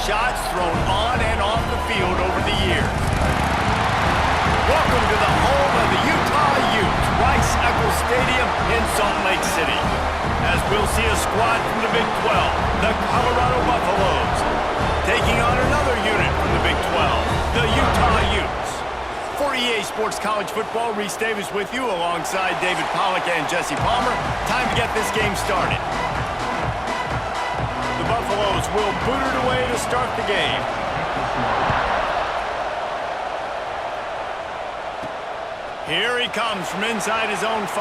shots thrown on and off the field over the years. Welcome to the home of the Utah Utes, Rice-Eccles Stadium in Salt Lake City. As we'll see a squad from the Big 12, the Colorado Buffaloes, taking on another unit from the Big 12, the Utah Utes. For EA Sports College Football, Reese Davis with you alongside David Pollack and Jesse Palmer. Time to get this game started. The Buffaloes will boot it away to start the game. Here he comes from inside his own 5.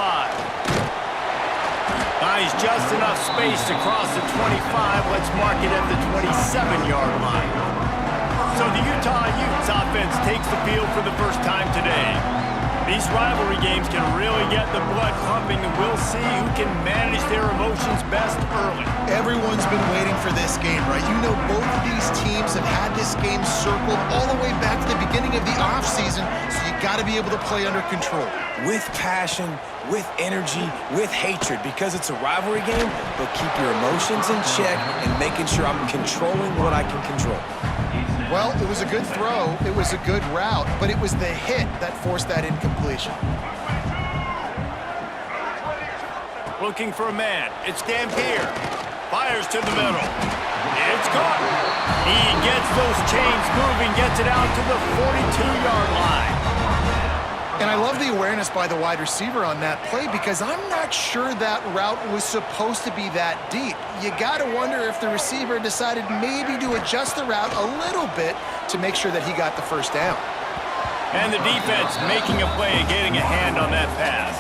Buys just enough space to cross the 25. Let's mark it at the 27-yard line. So the Utah Utes offense takes the field for the first time today. These rivalry games can really get the blood pumping, and we'll see who can manage their emotions best early. Everyone's been waiting for this game, right? You know, both of these teams have had this game circled all the way back to the beginning of the offseason, so you got to be able to play under control. With passion, with energy, with hatred, because it's a rivalry game, but keep your emotions in check and making sure I'm controlling what I can control. Well, it was a good throw, it was a good route, but it was the hit that forced that incompletion. Looking for a man. It's Dampier. Fires to the middle. It's caught. He gets those chains moving, gets it out to the 42-yard line. And I love the awareness by the wide receiver on that play because I'm not sure that route was supposed to be that deep. You got to wonder if the receiver decided maybe to adjust the route a little bit to make sure that he got the first down. And the defense making a play and getting a hand on that pass.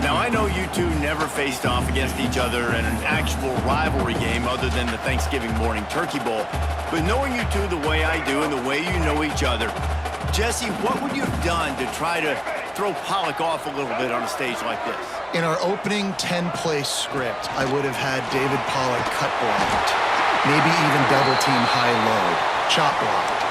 Now, I know you two never faced off against each other in an actual rivalry game other than the Thanksgiving morning Turkey Bowl. But knowing you two the way I do and the way you know each other, Jesse, what would you have done to try to throw Pollack off a little bit on a stage like this? In our opening 10-play script, I would have had David Pollack cut blocked, maybe even double-team high-low, chop blocked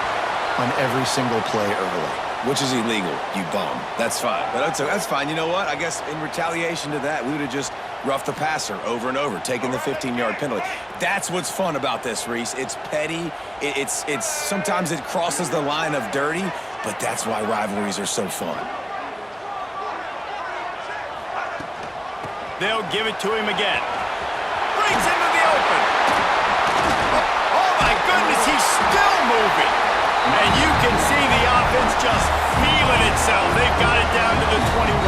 on every single play early. Which is illegal, you bum. That's fine. But that's fine. You know what? I guess in retaliation to that, we would have just roughed the passer over and over, taking the 15-yard penalty. That's what's fun about this, Reese. It's petty. It's sometimes it crosses the line of dirty, but that's why rivalries are so fun. They'll give it to him again. Brings him to the open. Oh my goodness, he's still moving. And you can see the offense just feeling itself. They've got it down to the 21.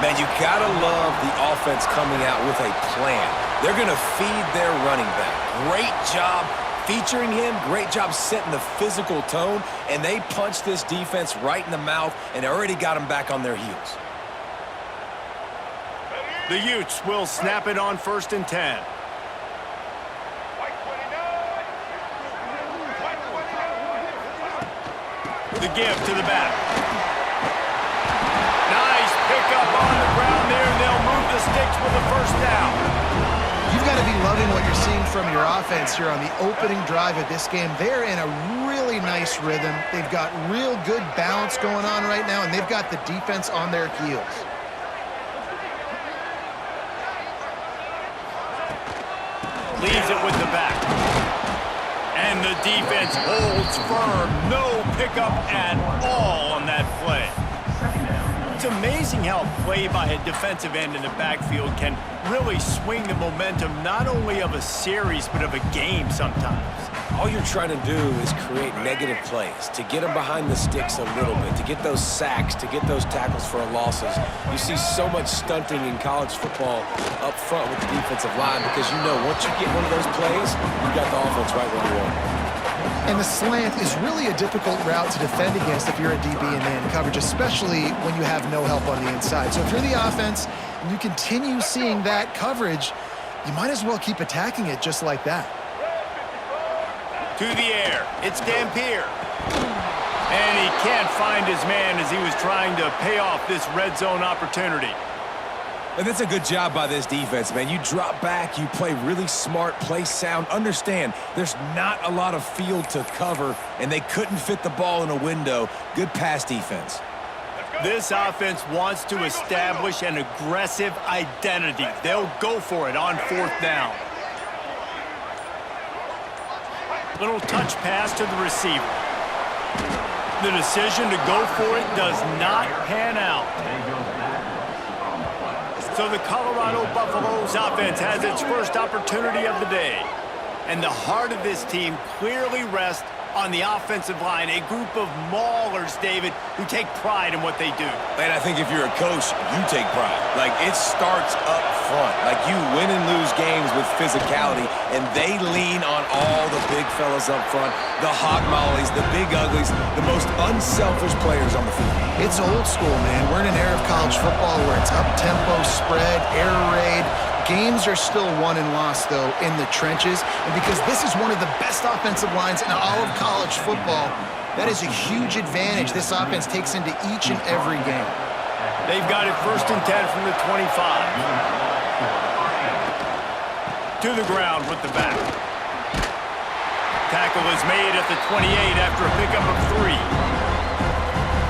Man, you gotta love the offense coming out with a plan. They're gonna feed their running back. Great job featuring him, great job setting the physical tone, and they punched this defense right in the mouth and already got them back on their heels. The Utes will snap it on 1st and 10. The give to the back. Nice pickup on the ground there, and they'll move the sticks with the first down. You've got to be loving what you're seeing from your offense here on the opening drive of this game. They're in a really nice rhythm. They've got real good balance going on right now, and they've got the defense on their heels. Leaves it with the back. And the defense holds firm. No pickup at all on that play. It's amazing how a play by a defensive end in the backfield can really swing the momentum not only of a series but of a game sometimes. All you're trying to do is create negative plays, to get them behind the sticks a little bit, to get those sacks, to get those tackles for losses. You see so much stunting in college football up front with the defensive line because you know once you get one of those plays, you got the offense right where you want it. And the slant is really a difficult route to defend against if you're a DB in man coverage, especially when you have no help on the inside. So if you're the offense and you continue seeing that coverage, you might as well keep attacking it just like that. To the air, it's Dampier. And he can't find his man as he was trying to pay off this red zone opportunity. And that's a good job by this defense, man. You drop back, you play really smart, play sound. Understand, there's not a lot of field to cover, and they couldn't fit the ball in a window. Good pass defense. This offense wants to establish an aggressive identity. They'll go for it on 4th down. Little touch pass to the receiver. The decision to go for it does not pan out. So the Colorado Buffaloes offense has its first opportunity of the day. And the heart of this team clearly rests on the offensive line, a group of maulers, David, who take pride in what they do. And I think if you're a coach, you take pride. Like, it starts up front. Like, you win and lose games with physicality, and they lean on all the big fellas up front, the hog mollies, the big uglies, the most unselfish players on the field. It's old school, man. We're in an era of college football where it's up-tempo, spread, air raid. Games are still won and lost, though, in the trenches. And because this is one of the best offensive lines in all of college football, that is a huge advantage this offense takes into each and every game. They've got it 1st and 10 from the 25. To the ground with the back. Tackle is made at the 28 after a pickup of 3.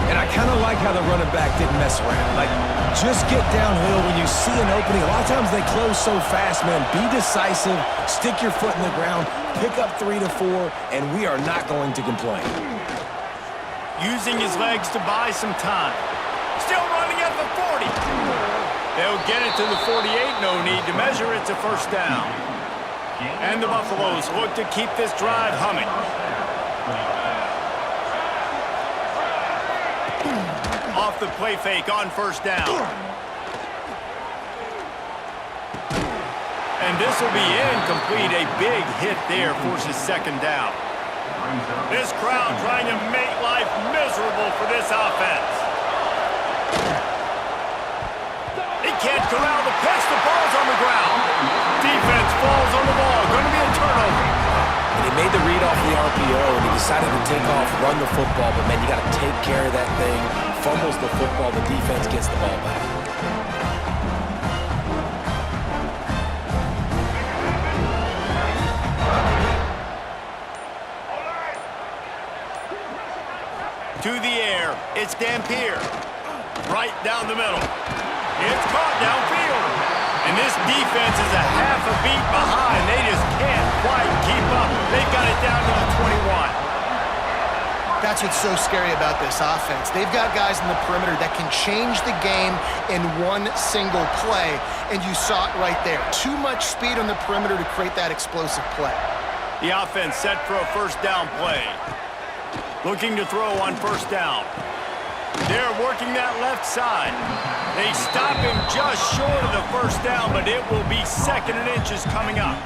And I kind of like how the running back didn't mess around. Like, just get downhill when you see an opening. A lot of times they close so fast, man. Be decisive, stick your foot in the ground, pick up 3 to 4, and we are not going to complain. Using his legs to buy some time. Still running at the 40. They'll get it to the 48. No need to measure. It's a first down. And the Buffaloes look to keep this drive humming. Off the play fake on first down. And this will be incomplete. A big hit there forces second down. This crowd trying to make life miserable for this offense. He can't corral the pitch. The ball's on the ground. Defense falls on the ball. Going to be a turnover. And he made the read off the RPO, and he decided to take off, run the football. But, man, you got to take care of that thing. Fumbles the football, the defense gets the ball back. To the air, it's Dampier. Right down the middle. It's caught downfield. And this defense is a half a beat behind. They just can't quite keep up. They've got it down to the 21. That's what's so scary about this offense. They've got guys in the perimeter that can change the game in one single play, and you saw it right there. Too much speed on the perimeter to create that explosive play. The offense set for a first down play. Looking to throw on first down. They're working that left side. They stop him just short of the first down, but it will be 2nd and inches coming up.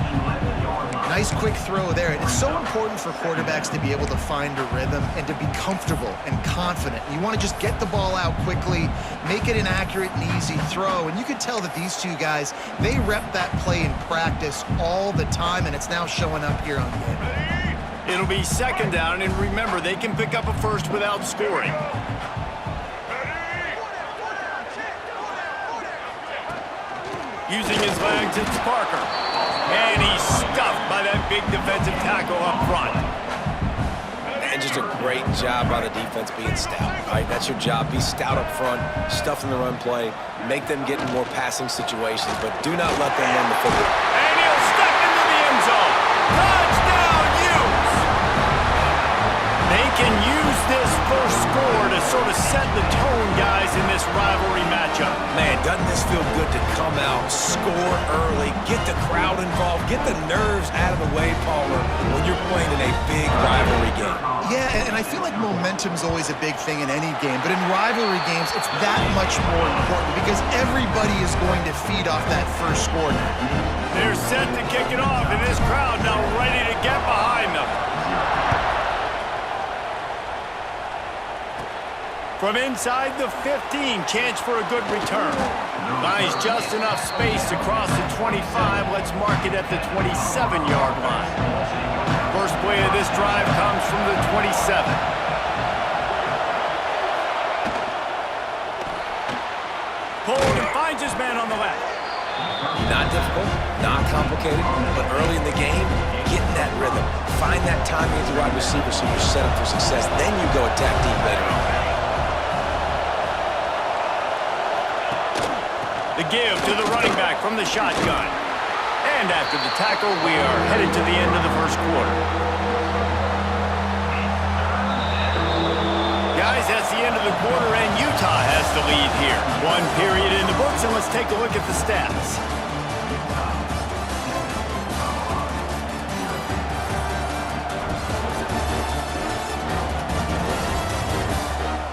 Nice quick throw there. And it's so important for quarterbacks to be able to find a rhythm and to be comfortable and confident. You want to just get the ball out quickly, make it an accurate and easy throw. And you can tell that these two guys, they rep that play in practice all the time, and it's now showing up here on game. It'll be 2nd down, and remember, they can pick up a first without scoring. Using his legs, it's Parker. And he's stuffed by that big defensive tackle up front. And just a great job by the defense being stout. All right, that's your job. Be stout up front, stuff in the run play, make them get in more passing situations, but do not let them run the football. And he'll step into the end zone. Touchdown, Utes! They can use this first score to sort of set the tone, guys, in this rivalry matchup. Man, doesn't this feel good to come out, score early, get the crowd involved, get the nerves out of the way, Palmer, when you're playing in a big rivalry game? Yeah, and I feel like momentum's always a big thing in any game, but in rivalry games, it's that much more important because everybody is going to feed off that first score now. They're set to kick it off, and this crowd now ready to get behind them. From inside the 15, chance for a good return. Buys just enough space to cross the 25. Let's mark it at the 27-yard line. First play of this drive comes from the 27. Pulled and finds his man on the left. Not difficult, not complicated, but early in the game, get in that rhythm. Find that timing as a wide receiver so you're set up for success. Then you go attack deep later on. The give to the running back from the shotgun. And after the tackle, we are headed to the end of the first quarter. as that's the end of the quarter, and Utah has the lead here. One period in the books, and let's take a look at the stats.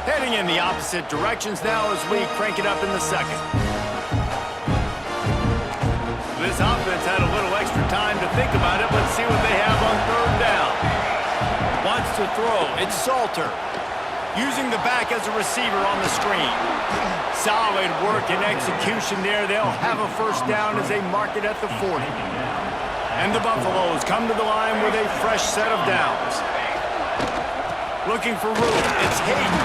Heading in the opposite directions now as we crank it up in the second. This offense had a little extra time to think about it. Let's see what they have on third down. Wants to throw. It's Salter. Using the back as a receiver on the screen. Solid work and execution there. They'll have a first down as they mark it at the 40. And the Buffaloes come to the line with a fresh set of downs. Looking for room. It's Hayden.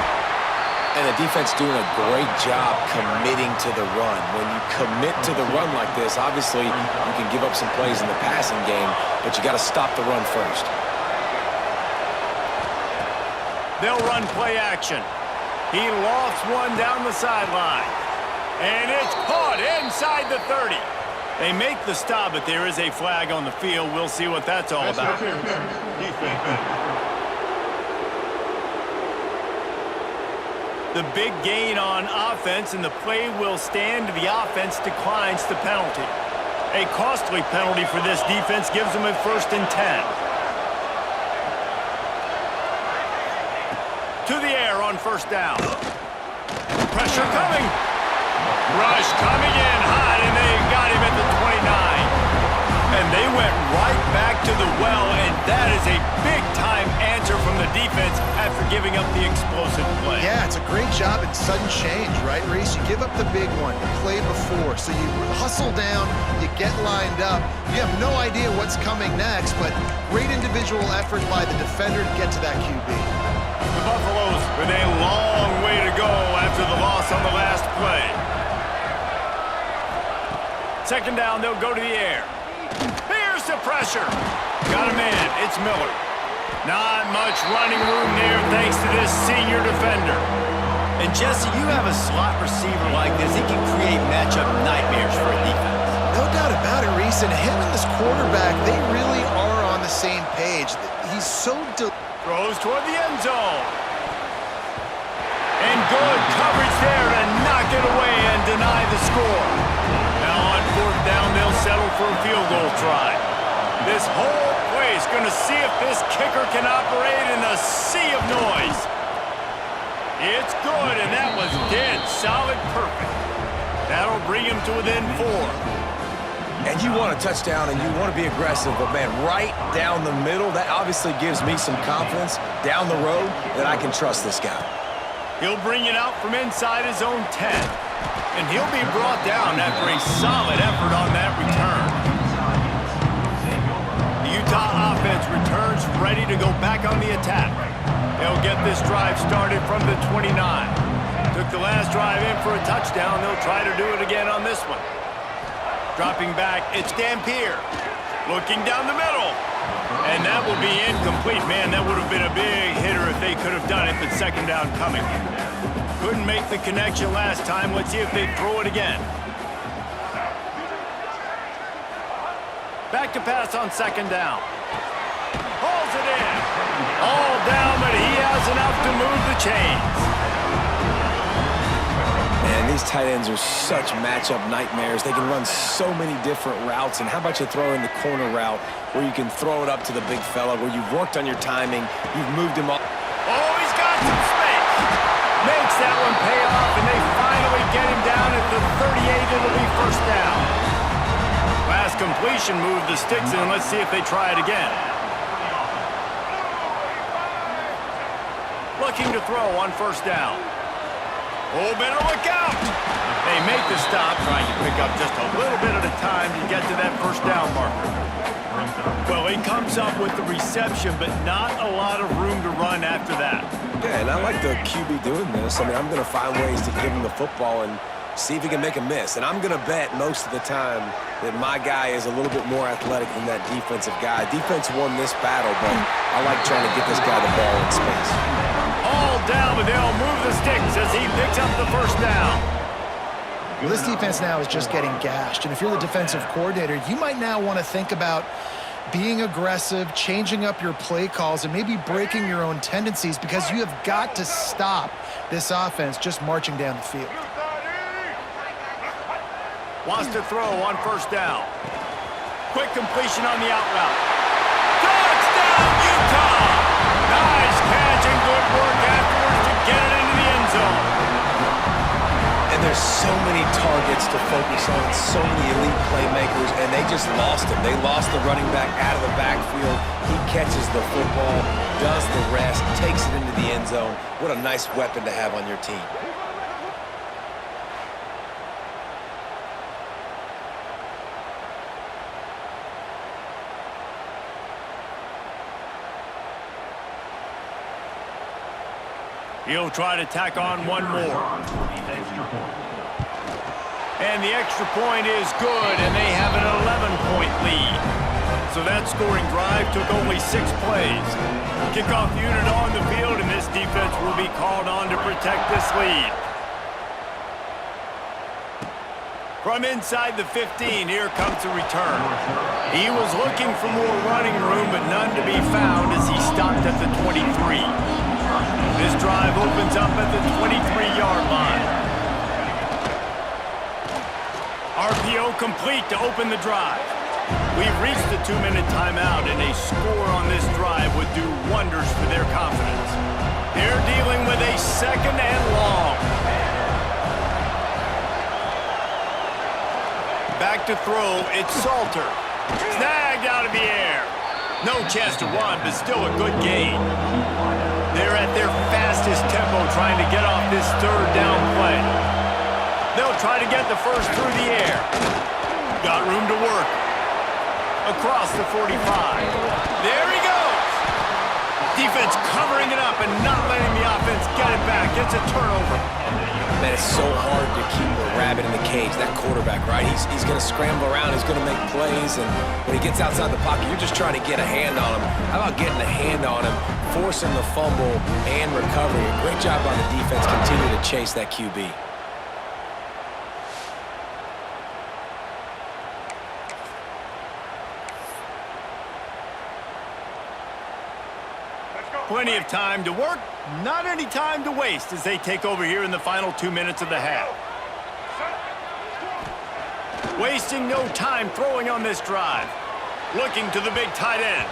And the defense doing a great job committing to the run. When you commit to the run like this, obviously you can give up some plays in the passing game, but you got to stop the run first. They'll run play action. He lofts one down the sideline. And it's caught inside the 30. They make the stop, but there is a flag on the field. We'll see what that's all about. The big gain on offense, and the play will stand. The offense declines the penalty. A costly penalty for this defense gives them a 1st and 10. To the air on first down. Pressure coming. Rush coming in hot, and they got him at the 29. And they went right back to the well, and that is a big-time answer from the defense after giving up the explosive play. Yeah, it's a great job in sudden change, right, Reese? You give up the big one, the play before, so you hustle down, you get lined up. You have no idea what's coming next, but great individual effort by the defender to get to that QB. The Buffaloes with a long way to go after the loss on the last play. Second down, they'll go to the air. Here's the pressure. Got him in. It's Miller. Not much running room there thanks to this senior defender. And Jesse, you have a slot receiver like this, he can create matchup nightmares for a defense. No doubt about it, Reese. And him and this quarterback, they really are on the same page. He's so... Throws toward the end zone. And good coverage there to knock it away and deny the score. Now on fourth down, they'll settle for a field goal try. This whole place going to see if this kicker can operate in the sea of noise. It's good, and that was dead solid perfect. That'll bring him to within 4. And you want a touchdown and you want to be aggressive, but man, right down the middle, that obviously gives me some confidence down the road that I can trust this guy. He'll bring it out from inside his own 10. And he'll be brought down after a solid effort on that return. The Utah offense returns ready to go back on the attack. They'll get this drive started from the 29. Took the last drive in for a touchdown. They'll try to do it again on this one. Dropping back, it's Dampier. Looking down the middle. And that will be incomplete. Man, that would have been a big hitter if they could have done it, but second down coming. Couldn't make the connection last time. Let's see if they throw it again. Back to pass on second down. Hauls it in. All down, but he has enough to move the chains. Man, these tight ends are such matchup nightmares. They can run so many different routes. And how about you throw in the corner route where you can throw it up to the big fella, where you've worked on your timing, you've moved him up. Oh, he's got some space. Makes that one pay off, and they finally get him down at the 38. It'll be first down. Last completion moved the sticks in. Let's see if they try it again. Looking to throw on first down. Oh, better look out. They make the stop, trying to pick up just a little bit at a time to get to that first down marker. Well, he comes up with the reception, but not a lot of room to run after that. Yeah, and I like the QB doing this. I mean, I'm going to find ways to give him the football and see if he can make a miss. And I'm going to bet most of the time that my guy is a little bit more athletic than that defensive guy. Defense won this battle, but I like trying to get this guy the ball in space. All down, but they'll move the sticks as he picks up the first down. Well, this defense now is just getting gashed. And if you're the defensive coordinator, you might now want to think about being aggressive, changing up your play calls, and maybe breaking your own tendencies, because you have got to stop this offense just marching down the field. Wants to throw on first down. Quick completion on the out route. Touchdown, Utah! Nice catch and good work afterwards to get it into the end zone. And there's so many targets to focus on, so many elite playmakers, and they just lost him. They lost the running back out of the backfield. He catches the football, does the rest, takes it into the end zone. What a nice weapon to have on your team. He'll try to tack on one more. And the extra point is good, and they have an 11-point lead. So that scoring drive took only 6 plays. Kickoff unit on the field, and this defense will be called on to protect this lead. From inside the 15, here comes the return. He was looking for more running room, but none to be found as he stopped at the 23. This drive opens up at the 23-yard line. RPO complete to open the drive. We've reached the 2-minute timeout, and a score on this drive would do wonders for their confidence. They're dealing with a second and long. Back to throw, it's Salter. Snagged out of the air. No chance to run, but still a good gain. They're at their fastest tempo trying to get off this third down play. They'll try to get the first through the air. Got room to work. Across the 45. There he goes. Defense covering it up and not letting the offense get it back. It's a turnover. Man, it's so hard to keep a rabbit in the cage, that quarterback, right? He's going to scramble around, he's going to make plays, and when he gets outside the pocket, you're just trying to get a hand on him. How about getting a hand on him, forcing the fumble and recovery? A great job by the defense, continue to chase that QB. Plenty of time to work, not any time to waste as they take over here in the final 2 minutes of the half. Wasting no time throwing on this drive. Looking to the big tight end.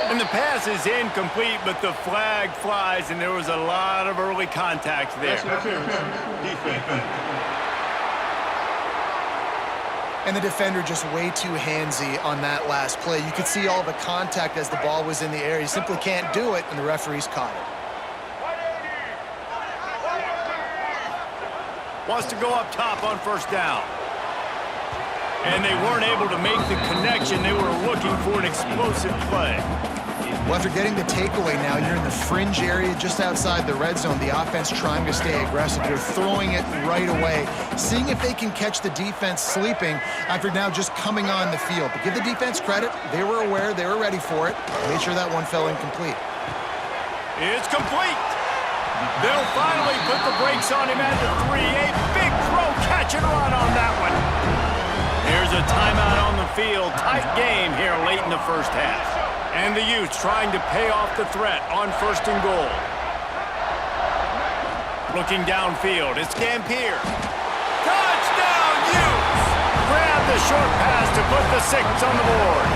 And the pass is incomplete, but the flag flies, and there was a lot of early contact there. And the defender just way too handsy on that last play. You could see all the contact as the ball was in the air. He simply can't do it, and the referees caught it. Wants to go up top on first down. And they weren't able to make the connection. They were looking for an explosive play. Well, after getting the takeaway now, you're in the fringe area just outside the red zone. The offense trying to stay aggressive. They're throwing it right away, seeing if they can catch the defense sleeping after now just coming on the field. But give the defense credit. They were aware. They were ready for it. Made sure that one fell incomplete. It's complete. They'll finally put the brakes on him at the 3. A big throw, catch and run on that one. There's a timeout on the field. Tight game here late in the first half. And the Utes trying to pay off the threat on first and goal. Looking downfield, it's Gampier. Touchdown, Utes! Grab the short pass to put the 6 on the board.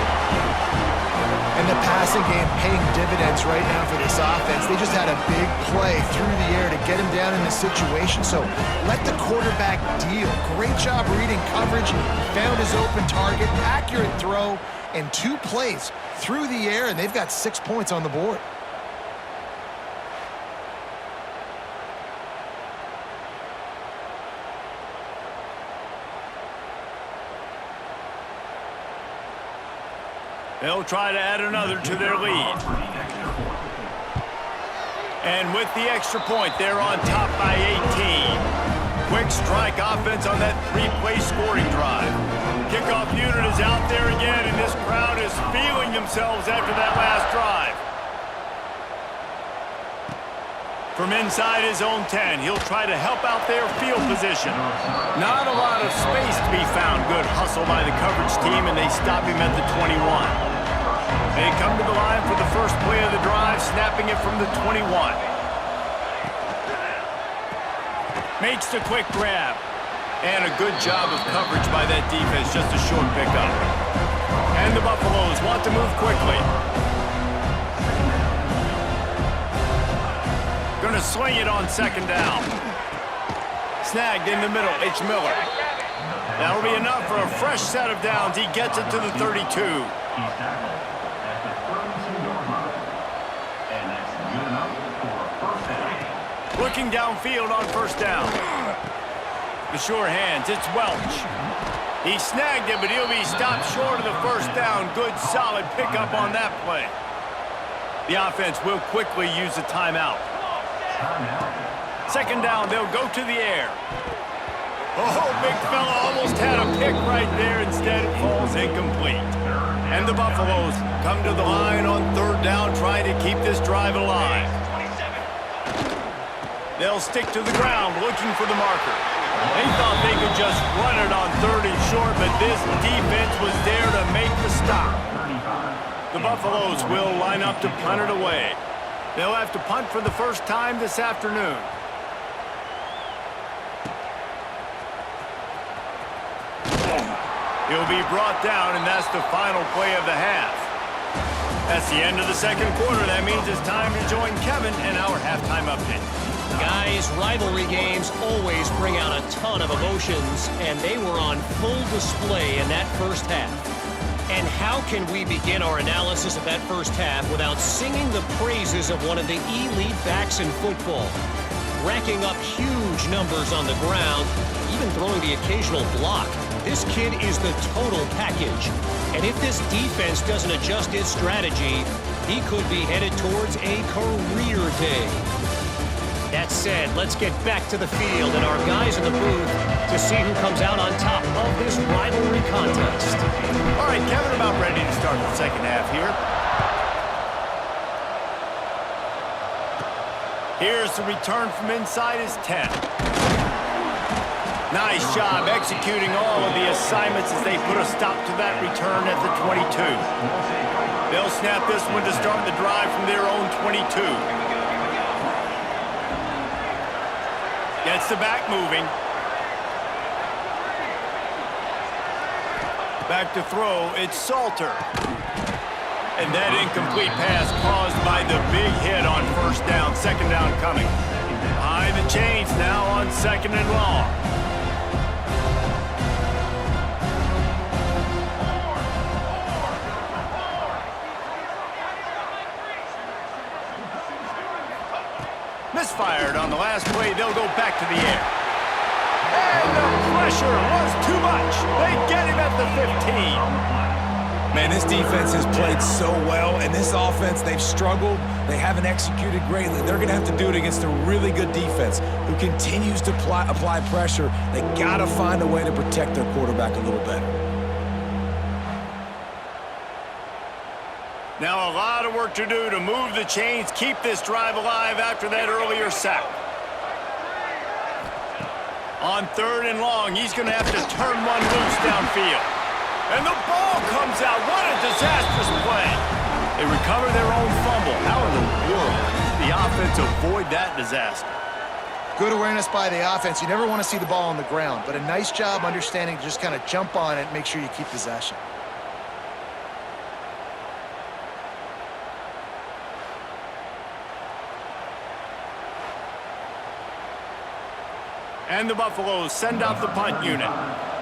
And the passing game paying dividends right now for this offense. They just had a big play through the air to get him down in the situation. So let the quarterback deal. Great job reading coverage. Found his open target, accurate throw, and 2 plays through the air, and they've got 6 points on the board. They'll try to add another to their lead. And with the extra point, they're on top by 18. Quick strike offense on that 3-play scoring drive. Kickoff unit is out there again, and this crowd is feeling themselves after that last drive. From inside his own 10, he'll try to help out their field position. Not a lot of space to be found. Good hustle by the coverage team, and they stop him at the 21. They come to the line for the first play of the drive, snapping it from the 21. Makes the quick grab. And a good job of coverage by that defense, just a short pickup. And the Buffaloes want to move quickly. Going to swing it on second down. Snagged in the middle, it's Miller. That'll be enough for a fresh set of downs. He gets it to the 32. Looking downfield on first down. The sure hands, it's Welch. He snagged it, but he'll be stopped short of the first down. Good, solid pickup on that play. The offense will quickly use a timeout. Second down, they'll go to the air. Oh, big fella almost had a pick right there. Instead, it falls incomplete. And the Buffaloes come to the line on third down, trying to keep this drive alive. They'll stick to the ground, looking for the marker. They thought they could just run it on third and short, but this defense was there to make the stop. The Buffaloes will line up to punt it away. They'll have to punt for the first time this afternoon. He'll be brought down, and that's the final play of the half. That's the end of the second quarter. That means it's time to join Kevin in our halftime update. Guys, rivalry games always bring out a ton of emotions, and they were on full display in that first half. And how can we begin our analysis of that first half without singing the praises of one of the elite backs in football? Racking up huge numbers on the ground, even throwing the occasional block. This kid is the total package. And if this defense doesn't adjust its strategy, he could be headed towards a career day. That said, let's get back to the field and our guys in the booth to see who comes out on top of this rivalry contest. All right, Kevin, about ready to start the second half here. Here's the return from inside his 10. Nice job executing all of the assignments as they put a stop to that return at the 22. They'll snap this one to start the drive from their own 22. Gets the back moving. Back to throw, it's Salter. And that incomplete pass caused by the big hit on first down. Second down coming. Behind the chains now on second and long. Misfired on the last play. They'll go back to the air. And the pressure was too much. They get him at the 15. Man, this defense has played so well, and this offense, they've struggled. They haven't executed greatly. They're going to have to do it against a really good defense who continues to apply pressure. They got to find a way to protect their quarterback a little better. Now a lot of work to do to move the chains, keep this drive alive after that earlier sack. On third and long, he's going to have to turn one loose downfield. And the ball comes out. What a disastrous play. They recover their own fumble. How in the world did the offense avoid that disaster? Good awareness by the offense. You never want to see the ball on the ground, but a nice job understanding to just kind of jump on it and make sure you keep possession. And the Buffaloes send out the punt unit.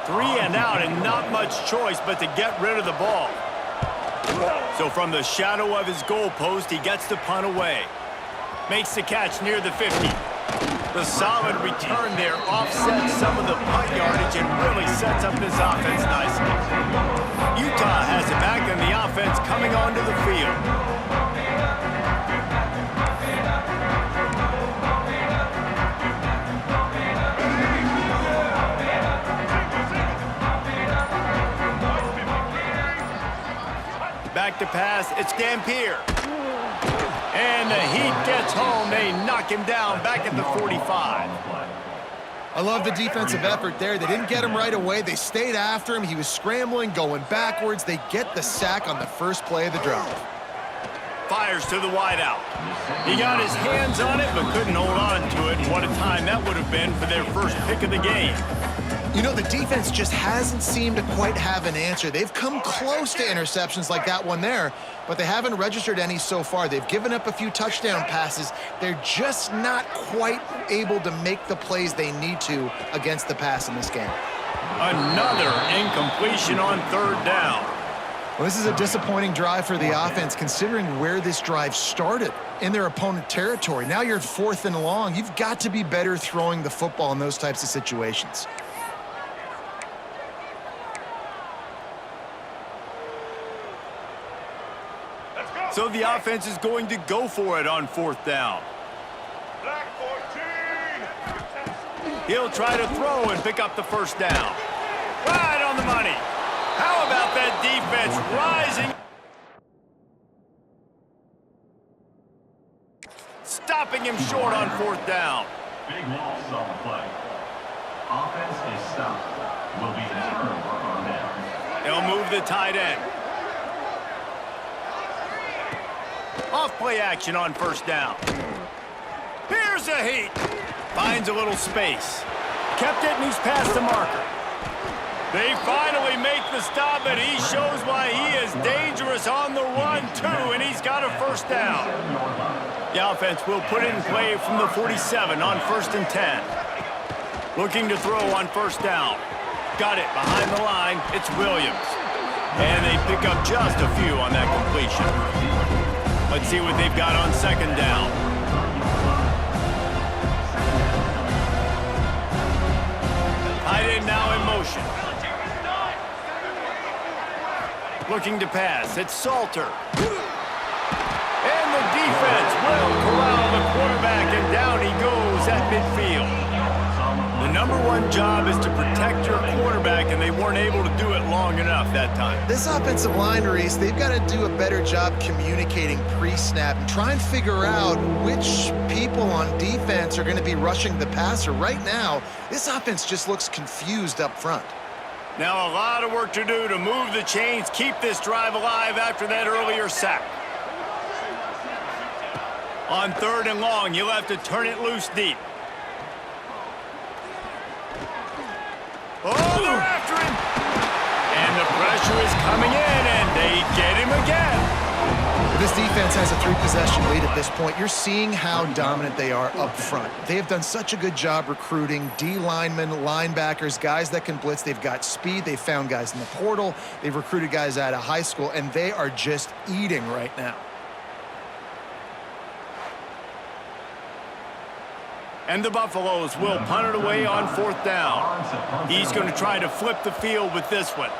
3 and out and not much choice but to get rid of the ball. So from the shadow of his goalpost, he gets the punt away. Makes the catch near the 50. The solid return there offsets some of the punt yardage and really sets up this offense nicely. Utah has it back and the offense coming onto the field. Back to pass, it's Dampier. And the heat gets home. They knock him down back at the 45. I love the defensive effort there. They didn't get him right away. They stayed after him. He was scrambling, going backwards. They get the sack on the first play of the drive. Fires to the wideout. He got his hands on it, but couldn't hold on to it. And what a time that would have been for their first pick of the game. You know, the defense just hasn't seemed to quite have an answer. They've come close to interceptions like that one there, but they haven't registered any so far. They've given up a few touchdown passes. They're just not quite able to make the plays they need to against the pass in this game. Another incompletion on third down. Well, this is a disappointing drive for the offense, considering where this drive started in their opponent territory. Now you're 4th and long. You've got to be better throwing the football in those types of situations. So the offense is going to go for it on 4th down. He'll try to throw and pick up the first down. Right on the money. How about that defense rising? Stopping him short on 4th down. Big loss on the play. Offense is stopped. Will be the turnover on down. He'll move the tight end. Off play action on 1st down. Here's a heat. Finds a little space. Kept it and he's past the marker. They finally make the stop, and he shows why he is dangerous on the run, too, and he's got a 1st down. The offense will put it in play from the 47 on 1st and 10. Looking to throw on 1st down. Got it behind the line. It's Williams. And they pick up just a few on that completion. Let's see what they've got on 2nd down. Tight end now in motion. Looking to pass. It's Salter. And the defense will corral the quarterback, and down he goes at midfield. The #1 job is to protect your quarterback, and they weren't able to do it long enough that time. This offensive line, Reese, they've got to do a better job communicating pre-snap and try and figure out which people on defense are going to be rushing the passer. Right now, this offense just looks confused up front. Now a lot of work to do to move the chains, keep this drive alive after that earlier sack. On 3rd and long, you'll have to turn it loose deep. Oh, they're after him! And the pressure is coming in, and they get him again. This defense has a 3-possession lead at this point. You're seeing how dominant they are up front. They have done such a good job recruiting D linemen, linebackers, guys that can blitz. They've got speed. They've found guys in the portal. They've recruited guys out of high school, and they are just eating right now. And the Buffaloes will punt it away on 4th down. He's going to try to flip the field with this one.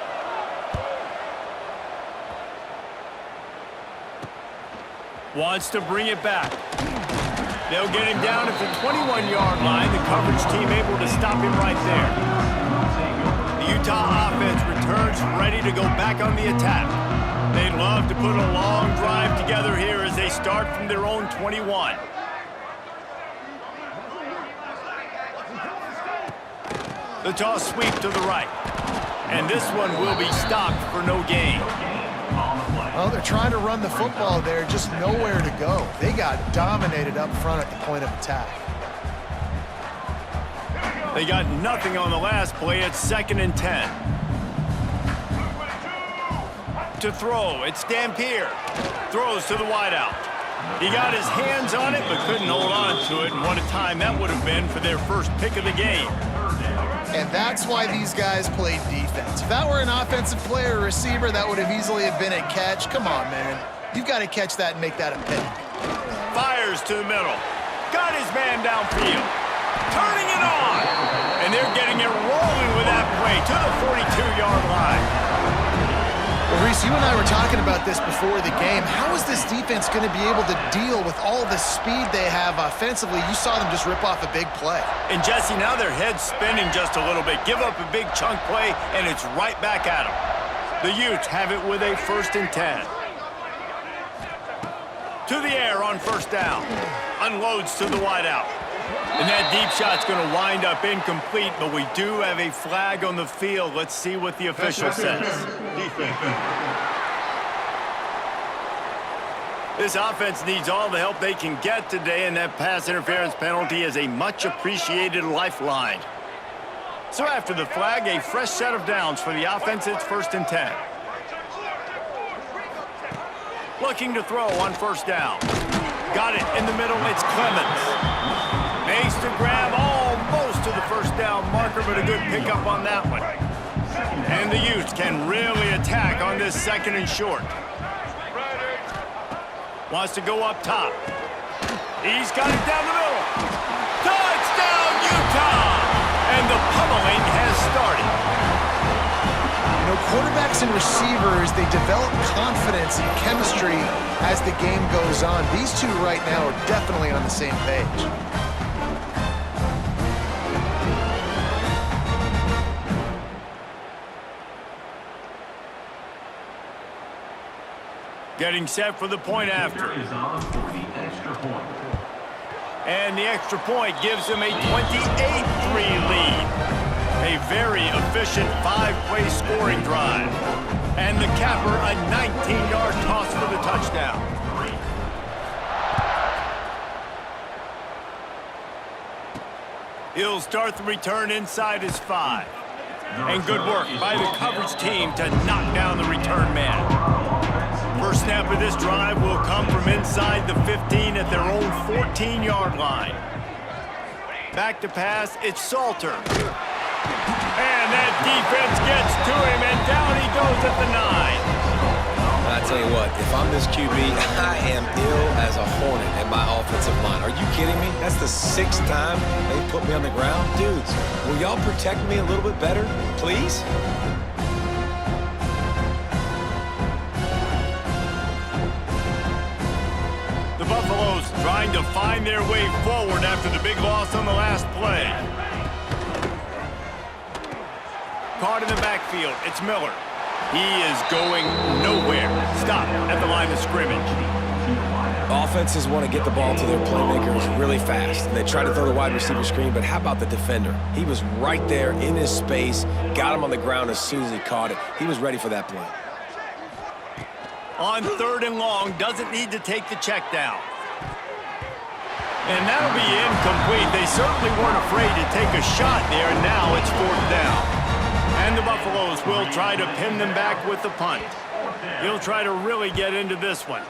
Wants to bring it back. They'll get him down at the 21-yard line. The coverage team able to stop him right there. The Utah offense returns ready to go back on the attack. They'd love to put a long drive together here as they start from their own 21. The toss sweep to the right. And this one will be stopped for no gain. Well, they're trying to run the football there, just nowhere to go. They got dominated up front at the point of attack. They got nothing on the last play. It's 2nd and 10. To throw, it's Dampier. Throws to the wideout. He got his hands on it, but couldn't hold on to it. And what a time that would have been for their first pick of the game. And that's why these guys played defense. If that were an offensive player or receiver, that would have easily been a catch. Come on, man. You've got to catch that and make that a pick. Fires to the middle. Got his man downfield. Turning it on. And they're getting it rolling with that play to the 42-yard line. Well, Reese, you and I were talking about this before the game. How is this defense going to be able to deal with all the speed they have offensively? You saw them just rip off a big play. And, Jesse, now their head's spinning just a little bit. Give up a big chunk play, and it's right back at them. The Utes have it with a 1st and 10. To the air on 1st down. Unloads to the wideout. And that deep shot's going to wind up incomplete, but we do have a flag on the field. Let's see what the official says. This offense needs all the help they can get today, and that pass interference penalty is a much-appreciated lifeline. So after the flag, a fresh set of downs for the offense. It's 1st and 10. Looking to throw on 1st down. Got it in the middle. It's Clemens. Makes the grab almost to the 1st down marker, but a good pickup on that one. And the Utes can really attack on this 2nd and short. Wants to go up top. He's got it down the middle. Touchdown, Utah! And the pummeling has started. You know, quarterbacks and receivers, they develop confidence and chemistry as the game goes on. These two right now are definitely on the same page. Getting set for the point after. And the extra point gives them a 28-3 lead. A very efficient 5-play scoring drive. And the capper, a 19-yard toss for the touchdown. He'll start the return inside his 5. And good work by the coverage team to knock down the return man. First snap of this drive will come from inside the 15 at their own 14-yard line. Back to pass, it's Salter. And that defense gets to him, and down he goes at the 9. I tell you what, if I'm this QB, I am ill as a hornet at my offensive line. Are you kidding me? That's the 6th time they put me on the ground. Dudes, will y'all protect me a little bit better, please? The Buffaloes trying to find their way forward after the big loss on the last play. Caught in the backfield, it's Miller. He is going nowhere. Stop at the line of scrimmage. Offenses want to get the ball to their playmakers really fast. And they try to throw the wide receiver screen, but how about the defender? He was right there in his space, got him on the ground as soon as he caught it. He was ready for that play. On 3rd and long, doesn't need to take the check down. And that'll be incomplete. They certainly weren't afraid to take a shot there, and now it's 4th down. And the Buffaloes will try to pin them back with the punt. He'll try to really get into this one.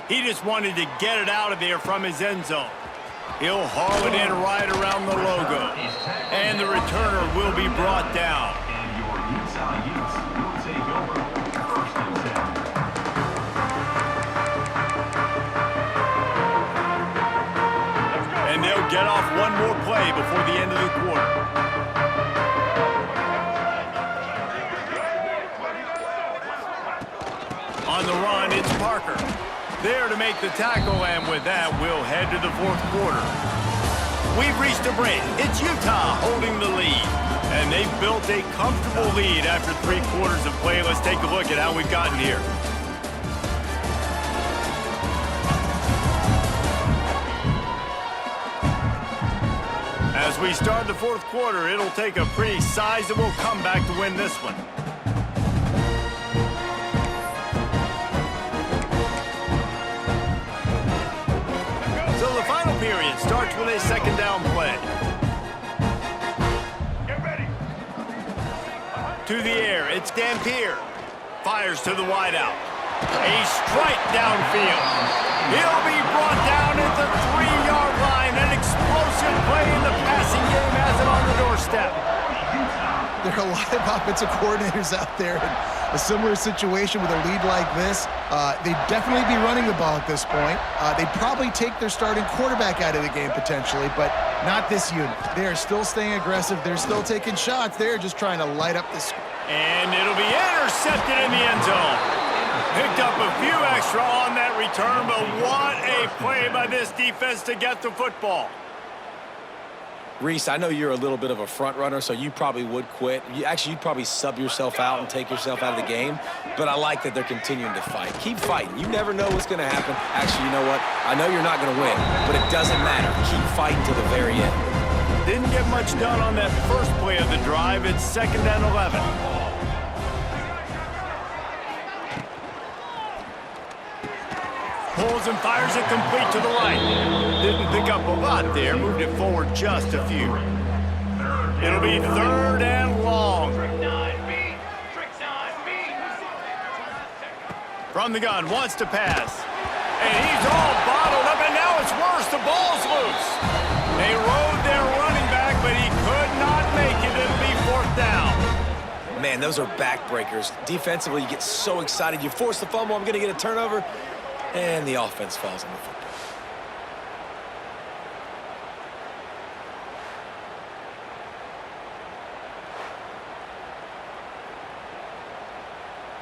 He just wanted to get it out of there from his end zone. He'll haul it in right around the logo. And the returner will be brought down. And your Utah Utes will take over 1st and 10. And they'll get off one more play before the end of the quarter. On the run, it's Parker. There to make the tackle, and with that, we'll head to the 4th quarter. We've reached a break. It's Utah holding the lead. And they've built a comfortable lead after 3 quarters of play. Let's take a look at how we've gotten here. As we start the 4th quarter, it'll take a pretty sizable comeback to win this one. So the final period starts with a 2nd down play. Get ready. To the air, it's Dampier. Fires to the wideout. A strike downfield. He'll be brought down at the 3-yard line. An explosive play in the passing game has it on the doorstep. There are a lot of offensive coordinators out there in a similar situation with a lead like this. They'd definitely be running the ball at this point. They'd probably take their starting quarterback out of the game potentially, but not this unit. They are still staying aggressive. They're still taking shots. They're just trying to light up this. And it'll be intercepted in the end zone. Picked up a few extra on that return, but what a play by this defense to get the football. Reese, I know you're a little bit of a front runner, so you probably would quit. You'd probably sub yourself out and take yourself out of the game. But I like that they're continuing to fight. Keep fighting. You never know what's going to happen. Actually, you know what? I know you're not going to win, but it doesn't matter. Keep fighting to the very end. Didn't get much done on that first play of the drive. It's 2nd and 11. Pulls and fires it complete to the right. Didn't pick up a lot there. Moved it forward just a few. It'll be 3rd and long. From the gun, wants to pass. And he's all bottled up, and now it's worse. The ball's loose. They rode their running back, but he could not make it. It'll be 4th down. Man, those are backbreakers. Defensively, you get so excited. You force the fumble, I'm going to get a turnover, and the offense falls on the football.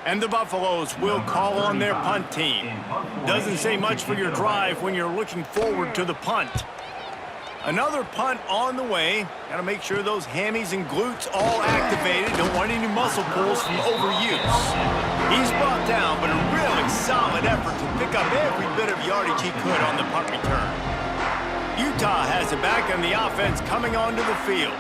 And the Buffaloes will call on their punt team. Doesn't say much for your drive when you're looking forward to the punt. Another punt on the way. Got to make sure those hammies and glutes all activated. Don't want any muscle pulls from overuse. He's brought down, but a really solid effort to pick up every bit of yardage he could on the punt return. Utah has it back, and the offense coming onto the field.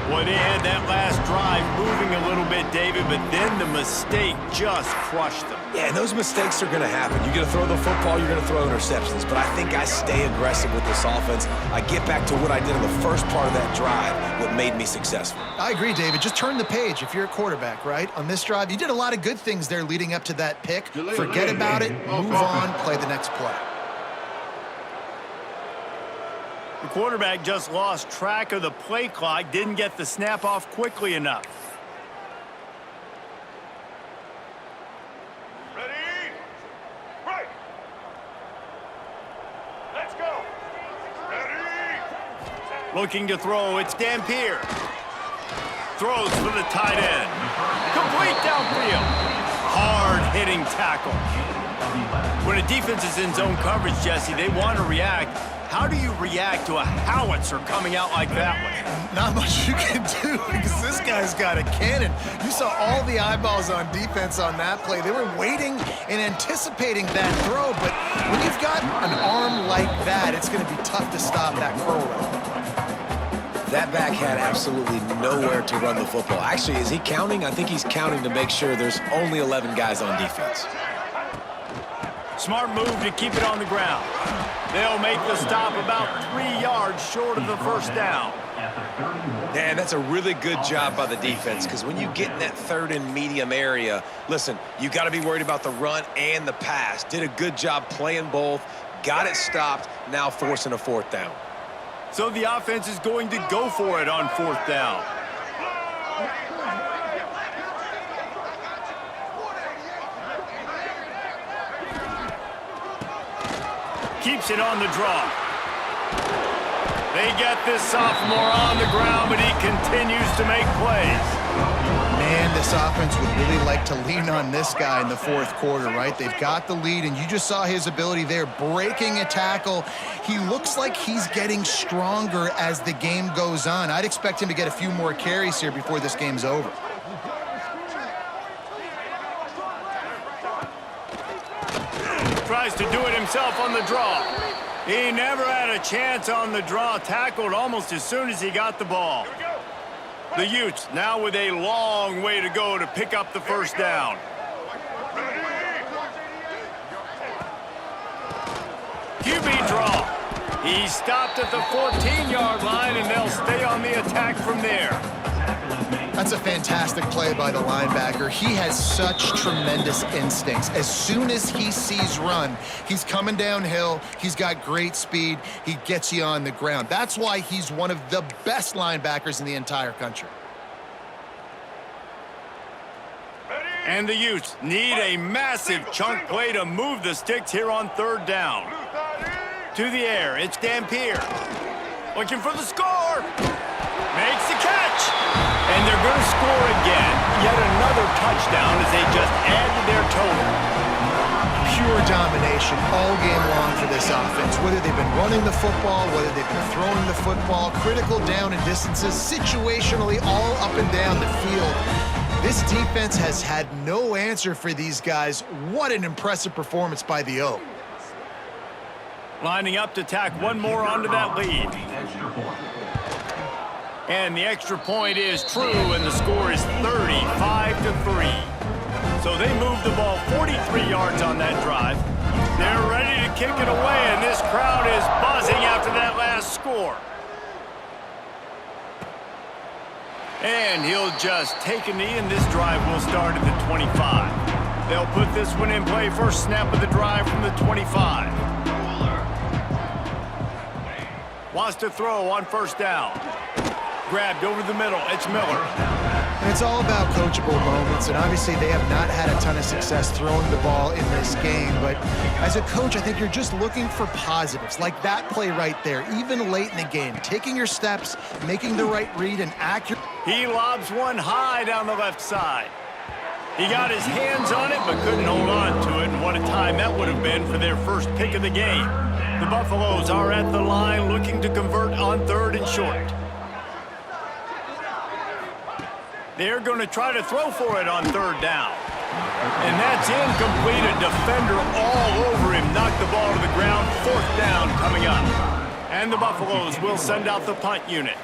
Well, they had that last drive moving a little bit, David, but then the mistake just crushed them. Yeah, and those mistakes are going to happen. You're going to throw the football, you're going to throw interceptions. But I think I stay aggressive with this offense. I get back to what I did in the first part of that drive, what made me successful. I agree, David. Just turn the page if you're a quarterback, right? On this drive, you did a lot of good things there leading up to that pick. Forget about it, move on, play the next play. The quarterback just lost track of the play clock, didn't get the snap off quickly enough. Ready? Right. Let's go. Ready? Looking to throw, it's Dampier. Throws for the tight end. Complete downfield. Hard-hitting tackle. When a defense is in zone coverage, Jesse, they want to react. How do you react to a howitzer coming out like that one? Not much you can do because this guy's got a cannon. You saw all the eyeballs on defense on that play. They were waiting and anticipating that throw, but when you've got an arm like that, it's going to be tough to stop that curl route. That back had absolutely nowhere to run the football. Actually, is he counting? I think he's counting to make sure there's only 11 guys on defense. Smart move to keep it on the ground. They'll make the stop about 3 yards short of the first down. Man, that's a really good job by the defense because when you get in that 3rd and medium area, listen, you got to be worried about the run and the pass. Did a good job playing both, got it stopped, now forcing a 4th down. So the offense is going to go for it on 4th down. Keeps it on the draw. They get this sophomore on the ground, but he continues to make plays. Man, this offense would really like to lean on this guy in the 4th quarter, right? They've got the lead, and you just saw his ability there, breaking a tackle. He looks like he's getting stronger as the game goes on. I'd expect him to get a few more carries here before this game's over. Tries to do it himself on the draw. He never had a chance on the draw, tackled almost as soon as he got the ball. The Utes now with a long way to go to pick up the first down. QB draw. He stopped at the 14-yard line, and they'll stay on the attack from there. That's a fantastic play by the linebacker. He has such tremendous instincts. As soon as he sees run, he's coming downhill. He's got great speed. He gets you on the ground. That's why he's one of the best linebackers in the entire country. And the Utes need a massive chunk play to move the sticks here on 3rd down. To the air, it's Dampier. Looking for the score. Makes the catch. And they're going to score again. Yet another touchdown as they just add to their total. pure domination all game long for this offense. Whether they've been running the football, whether they've been throwing the football, critical down and distances, situationally all up and down the field. This defense has had no answer for these guys. What an impressive performance by the O. Lining up to tack one more onto that lead. And the extra point is true, and the score is 35-3. So they moved the ball 43 yards on that drive. They're ready to kick it away, and this crowd is buzzing after that last score. And he'll just take a knee, and this drive will start at the 25. They'll put this one in play first snap of the drive from the 25. Wants to throw on first down. Grabbed over the middle. It's Miller. And it's all about coachable moments, and obviously they have not had a ton of success throwing the ball in this game, but as a coach, I think you're just looking for positives, like that play right there, even late in the game, taking your steps, making the right read, and accurate. He lobs one high down the left side. He got his hands on it, but couldn't hold on to it, and what a time that would have been for their first pick of the game. The Buffaloes are at the line looking to convert on 3rd and short. They're going to try to throw for it on 3rd down. And that's incomplete. A defender all over him. Knocked the ball to the ground. 4th down coming up. And the Buffaloes will send out the punt unit.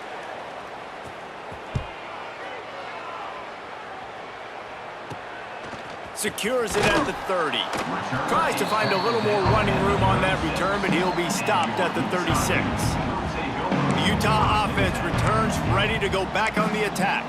Secures it at the 30. Tries to find a little more running room on that return, but he'll be stopped at the 36. The Utah offense returns ready to go back on the attack.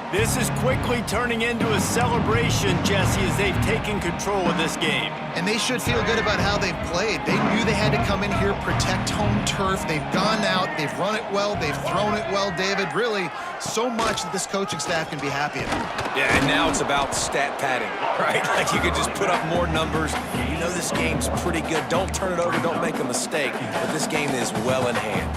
This is quickly turning into a celebration, Jesse, as they've taken control of this game. And they should feel good about how they've played. They knew they had to come in here, protect home turf. They've gone out, they've run it well, they've thrown it well, David. Really, so much that this coaching staff can be happy about. Yeah, and now it's about stat padding, right? Like you could just put up more numbers. You know this game's pretty good. Don't turn it over, don't make a mistake. But this game is well in hand.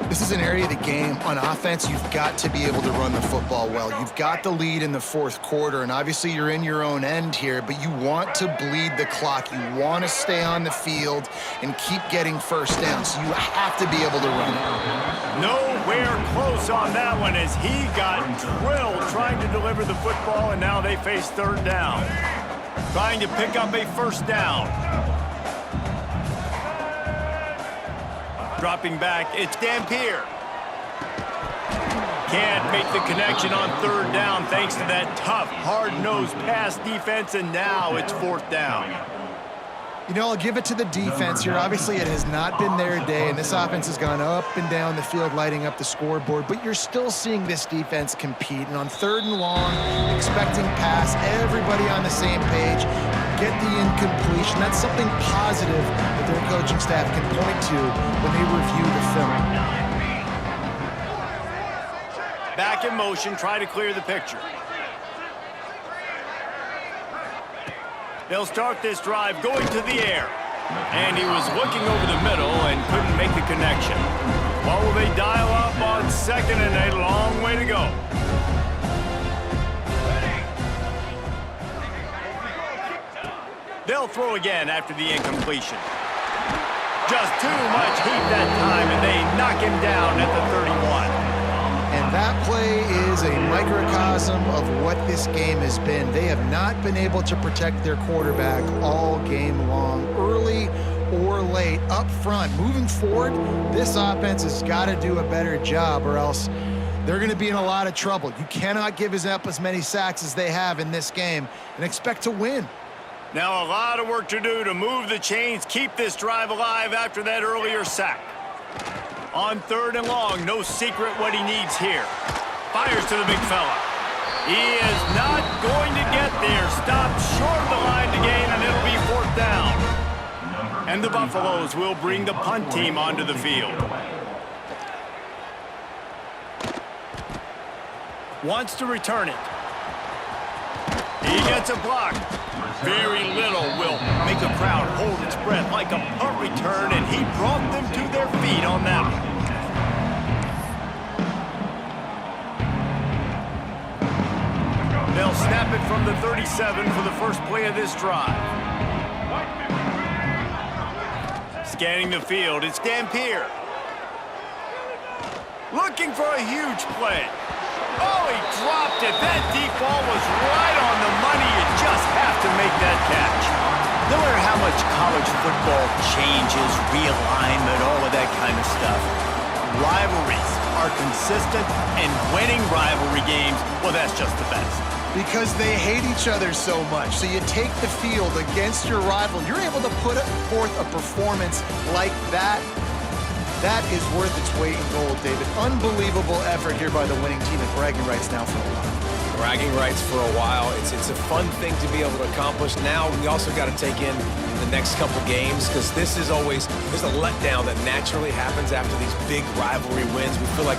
This is an area of the game. On offense, you've got to be able to run the football well. You've got the lead in the 4th quarter, and obviously you're in your own end here, but you want to bleed the clock. You want to stay on the field and keep getting first down, so you have to be able to run it. Nowhere close on that one as he got drilled trying to deliver the football, and now they face 3rd down. Trying to pick up a 1st down. Dropping back, it's Dampier. Can't make the connection on 3rd down thanks to that tough, hard-nosed pass defense, and now it's 4th down. You know, I'll give it to the defense here. Obviously, it has not been their day, and this offense has gone up and down the field, lighting up the scoreboard, but you're still seeing this defense compete. And on 3rd and long, expecting pass, everybody on the same page, get the incompletion. That's something positive that their coaching staff can point to when they review the film. Back in motion, try to clear the picture. They'll start this drive going to the air. And he was looking over the middle and couldn't make the connection. What will they dial up on 2nd and a long way to go? They'll throw again after the incompletion. Just too much heat that time, and they knock him down at the 31. And that play is a microcosm of what this game has been. They have not been able to protect their quarterback all game long, early or late, up front. Moving forward, this offense has got to do a better job, or else they're going to be in a lot of trouble. You cannot give up as many sacks as they have in this game and expect to win. Now a lot of work to do to move the chains, keep this drive alive after that earlier sack. On 3rd and long, no secret what he needs here. Fires to the big fella. He is not going to get there. Stopped short of the line to gain, and it'll be 4th down. And the Buffaloes will bring the punt team onto the field. Wants to return it. He gets a block. Very little will make a crowd hold its breath like a punt return, and he brought them to their feet on that one. They'll snap it from the 37 for the first play of this drive. Scanning the field, it's Dampier. Looking for a huge play. Oh, he dropped it. That deep ball was right on the money. You just have to make that catch. No matter how much college football changes, realignment, all of that kind of stuff, rivalries are consistent, and winning rivalry games, well, that's just the best. Because they hate each other so much. So you take the field against your rival. You're able to put forth a performance like that. That is worth its weight in gold, David. Unbelievable effort here by the winning team, and bragging rights now for a while. Bragging rights for a while. It's a fun thing to be able to accomplish. Now we also got to take in the next couple games, because this is always, there's a letdown that naturally happens after these big rivalry wins. We feel like